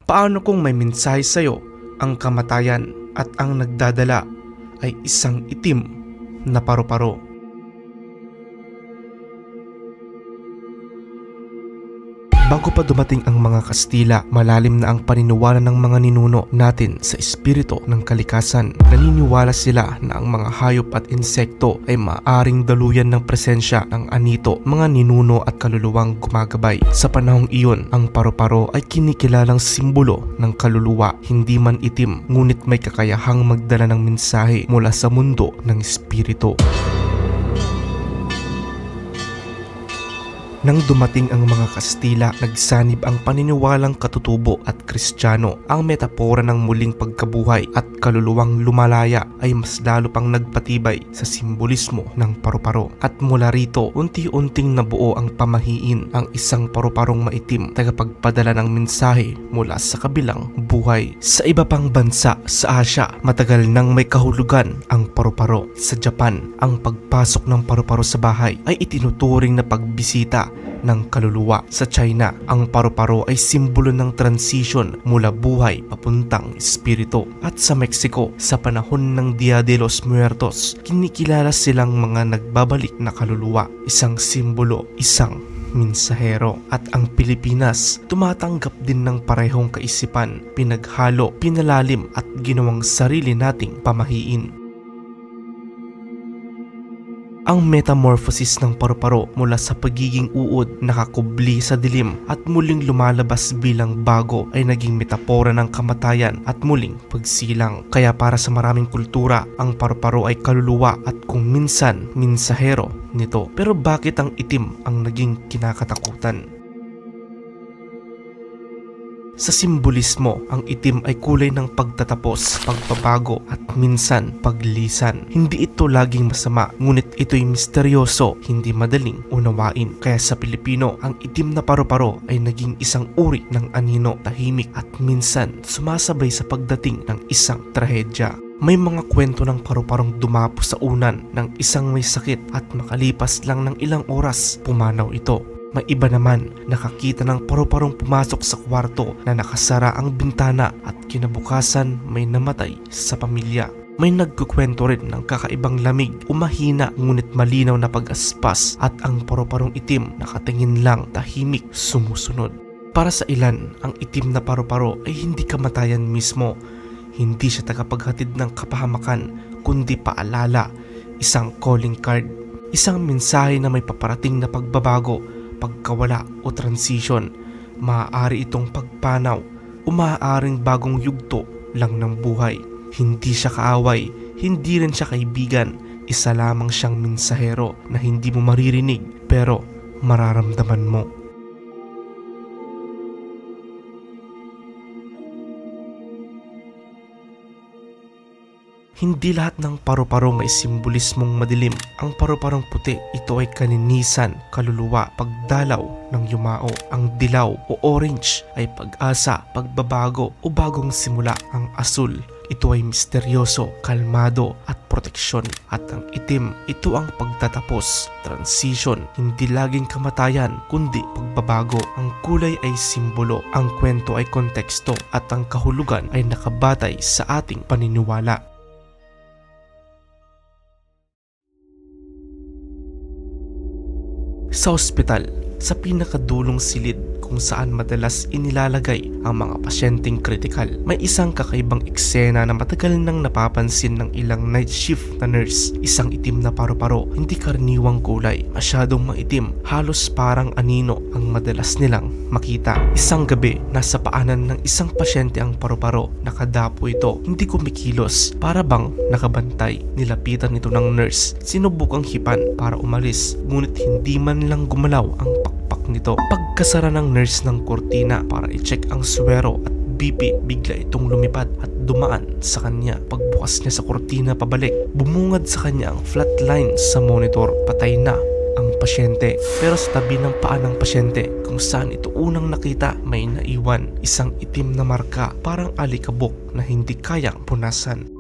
Paano kung may mensahe sa'yo ang kamatayan at ang nagdadala ay isang itim na paru-paro? Bago pa dumating ang mga Kastila, malalim na ang paniniwala ng mga ninuno natin sa espiritu ng kalikasan. Naniniwala sila na ang mga hayop at insekto ay maaaring daluyan ng presensya ng anito, mga ninuno at kaluluwang gumagabay. Sa panahong iyon, ang paru-paro ay kinikilalang simbolo ng kaluluwa, hindi man itim, ngunit may kakayahang magdala ng mensahe mula sa mundo ng espiritu. Nang dumating ang mga Kastila, nagsanib ang paniniwalang katutubo at Kristiyano. Ang metapora ng muling pagkabuhay at kaluluwang lumalaya ay mas lalo pang nagpatibay sa simbolismo ng paru-paro. At mula rito, unti-unting nabuo ang pamahiin, ang isang paru-parong maitim, tagapagpadala ng mensahe mula sa kabilang buhay. Sa iba pang bansa sa Asya, matagal nang may kahulugan ang paru-paro. Sa Japan, ang pagpasok ng paru-paro sa bahay ay itinuturing na pagbisita ng kaluluwa. Sa China, ang paru-paro ay simbolo ng transition mula buhay papuntang espiritu. At sa Mexico, sa panahon ng Dia de los Muertos, kinikilala silang mga nagbabalik na kaluluwa, isang simbolo, isang mensahero. At ang Pilipinas, tumatanggap din ng parehong kaisipan, pinaghalo, pinalalim at ginawang sarili nating pamahiin. Ang metamorphosis ng paru-paro mula sa pagiging uod, nakakubli sa dilim at muling lumalabas bilang bago ay naging metapora ng kamatayan at muling pagsilang. Kaya para sa maraming kultura, ang paru-paro ay kaluluwa at kung minsan, mensahero nito. Pero bakit ang itim ang naging kinakatakutan? Sa simbolismo, ang itim ay kulay ng pagtatapos, pagbabago at minsan paglisan. Hindi ito laging masama, ngunit ito'y misteryoso, hindi madaling unawain. Kaya sa Pilipino, ang itim na paru-paro ay naging isang uri ng anino, tahimik at minsan sumasabay sa pagdating ng isang trahedya. May mga kwento ng paru-parong dumapo sa unan ng isang may sakit at makalipas lang ng ilang oras, pumanaw ito. May iba naman, nakakita ng paru-parong pumasok sa kwarto na nakasara ang bintana at kinabukasan may namatay sa pamilya. May nagkukwento rin ng kakaibang lamig, umahina ngunit malinaw na pag-aspas at ang paru-parong itim nakatingin lang, tahimik, sumusunod. Para sa ilan, ang itim na paru-paro ay hindi kamatayan mismo. Hindi siya tagapaghatid ng kapahamakan, kundi paalala, isang calling card, isang mensahe na may paparating na pagbabago, pagkawala o transition. Maaari itong pagpanaw o maaaring bagong yugto lang ng buhay. Hindi siya kaaway, hindi rin siya kaibigan. Isa lamang siyang mensahero na hindi mo maririnig pero mararamdaman mo. Hindi lahat ng paru-paro may simbolismong madilim. Ang paru-parong puti, ito ay kaninisan, kaluluwa, pagdalaw ng yumao. Ang dilaw o orange ay pag-asa, pagbabago o bagong simula. Ang asul, ito ay misteryoso, kalmado at proteksyon. At ang itim, ito ang pagtatapos, transition, hindi laging kamatayan kundi pagbabago. Ang kulay ay simbolo, ang kwento ay konteksto at ang kahulugan ay nakabatay sa ating paniniwala. Sa ospital, sa pinakadulong silid kung saan madalas inilalagay ang mga pasyenteng kritikal, may isang kakaibang eksena na matagal nang napapansin ng ilang night shift na nurse. Isang itim na paru-paro, hindi karaniwang kulay, masyadong maitim, halos parang anino ang madalas nilang makita. Isang gabi, nasa paanan ng isang pasyente ang paru-paro. Nakadapo ito, hindi kumikilos, para bang nakabantay. Nilapitan ito ng nurse, sinubukang hipan para umalis, ngunit hindi man lang gumalaw ang pakpak nito. Pagkasara ng nurse ng kurtina para i-check ang swero at BP, bigla itong lumipad at dumaan sa kanya. Pagbukas niya sa kurtina pabalik, bumungad sa kanya ang flat line sa monitor. Patay na ang pasyente. Pero sa tabi ng paa ng pasyente, kung saan ito unang nakita, may naiwan isang itim na marka, parang alikabok na hindi kayang punasan.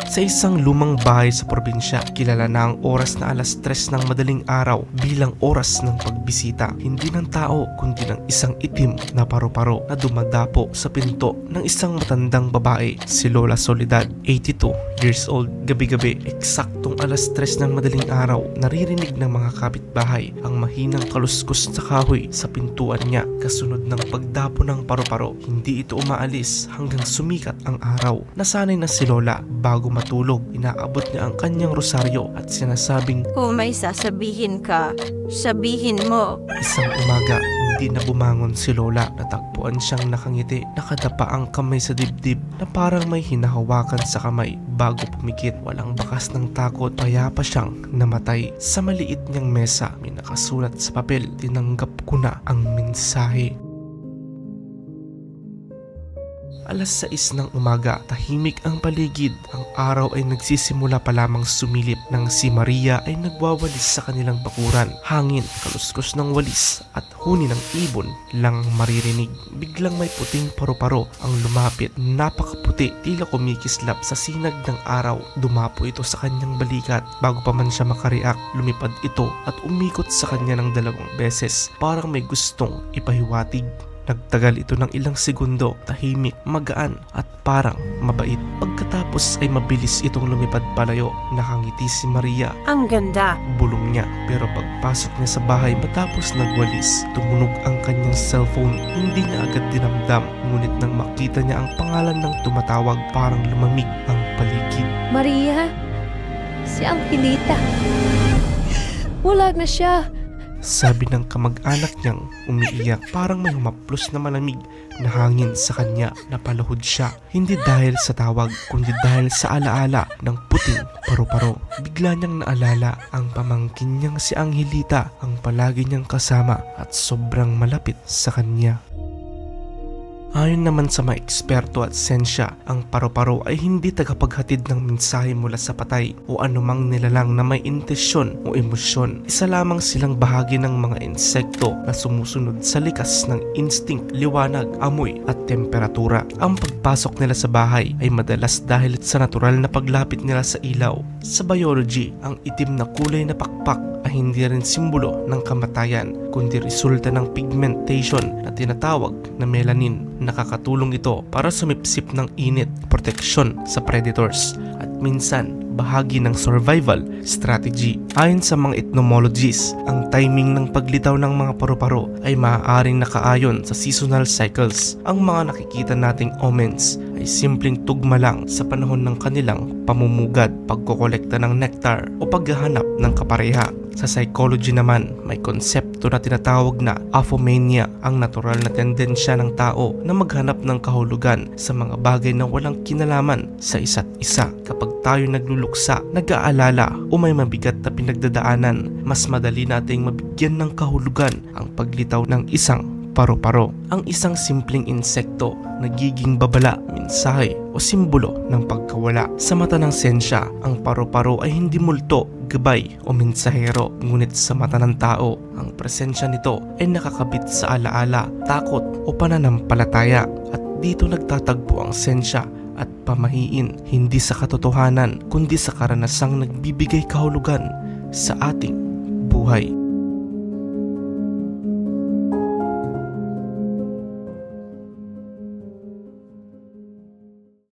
Sa Sa isang lumang bahay sa probinsya, kilala na ang oras na alas 3 ng madaling araw bilang oras ng pagbisita. Hindi ng tao kundi ng isang itim na paru-paro na dumadapo sa pinto ng isang matandang babae, si Lola Soledad, 82 years old. Gabi-gabi, eksaktong alas 3 ng madaling araw, naririnig ng mga kapitbahay ang mahinang kaluskos na kahoy sa pintuan niya. Kasunod ng pagdapo ng paru-paro, hindi ito umaalis hanggang sumikat ang araw. Nasanay na si Lola, bago matulog, inaabot niya ang kanyang rosaryo at sinasabing, Kung may sasabihin ka, sabihin mo. Isang umaga, hindi na bumangon si Lola. Natagpuan siyang nakangiti, nakadapa ang kamay sa dibdib na parang may hinahawakan sa kamay. Bago pumikit, walang bakas ng takot, kaya pa siyang namatay. Sa maliit niyang mesa, may nakasulat sa papel, tinanggap ko na ang mensahe. Alas 6 ng umaga, tahimik ang paligid. Ang araw ay nagsisimula pa lamang sumilip nang si Maria ay nagwawalis sa kanilang bakuran. Hangin, kaluskos ng walis at huni ng ibon lang maririnig. Biglang may puting paru-paro ang lumapit. Napakaputi, tila kumikislap sa sinag ng araw. Dumapo ito sa kanyang balikat. Bago pa man siya makareact, lumipad ito at umikot sa kanya ng 2 beses. Parang may gustong ipahiwatig. Nagtagal ito ng ilang segundo, tahimik, magaan at parang mabait. Pagkatapos ay mabilis itong lumipad palayo. Nakangiti si Maria. Ang ganda. Bulong niya, pero pagpasok niya sa bahay matapos nagwalis, tumunog ang kanyang cellphone. Hindi niya agad dinamdam, ngunit nang makita niya ang pangalan ng tumatawag, parang lumamig ang paligid. Maria, si Angelita. Bulag na siya. Sabi ng kamag-anak niyang umiiyak, parang may humaplos na malamig na hangin sa kanya. Napalahod siya, hindi dahil sa tawag kundi dahil sa alaala ng puting paru-paro. Bigla niyang naalala ang pamangkin niyang si Angelita, ang palagi niyang kasama at sobrang malapit sa kanya. Ayon naman sa mga eksperto at siyensya, ang paru-paro ay hindi tagapaghatid ng mensahe mula sa patay o anumang nilalang na may intensyon o emosyon. Isa lamang silang bahagi ng mga insekto na sumusunod sa likas ng instinct, liwanag, amoy at temperatura. Ang pagpasok nila sa bahay ay madalas dahil sa natural na paglapit nila sa ilaw. Sa biology, ang itim na kulay na pakpak ay hindi rin simbolo ng kamatayan kundi resulta ng pigmentation na tinatawag na melanin. Nakakatulong ito para sumipsip ng init, proteksyon sa predators at minsan bahagi ng survival strategy. Ayon sa mga ethnologists, ang timing ng paglitaw ng mga paru-paro ay maaaring nakaayon sa seasonal cycles. Ang mga nakikita nating omens ay simpleng tugma lang sa panahon ng kanilang pamumugad, pagkokolekta ng nectar o paghahanap ng kapareha. Sa psychology naman, may konsepto na tinatawag na aphomania, ang natural na tendensya ng tao na maghanap ng kahulugan sa mga bagay na walang kinalaman sa isa't isa. Kapag tayo nagluluksa, nag-aalala o may mabigat na pinagdadaanan, mas madali nating mabigyan ng kahulugan ang paglitaw ng isang paru-paro. Ang isang simpleng insekto nagiging babala, mensahe o simbolo ng pagkawala. Sa mata ng siyensya, ang paru-paro ay hindi multo, gabay o mensahero, ngunit sa mata ng tao, ang presensya nito ay nakakabit sa alaala, takot o pananampalataya. At dito nagtatagpo ang siyensya at pamahiin, hindi sa katotohanan kundi sa karanasang nagbibigay kahulugan sa ating buhay.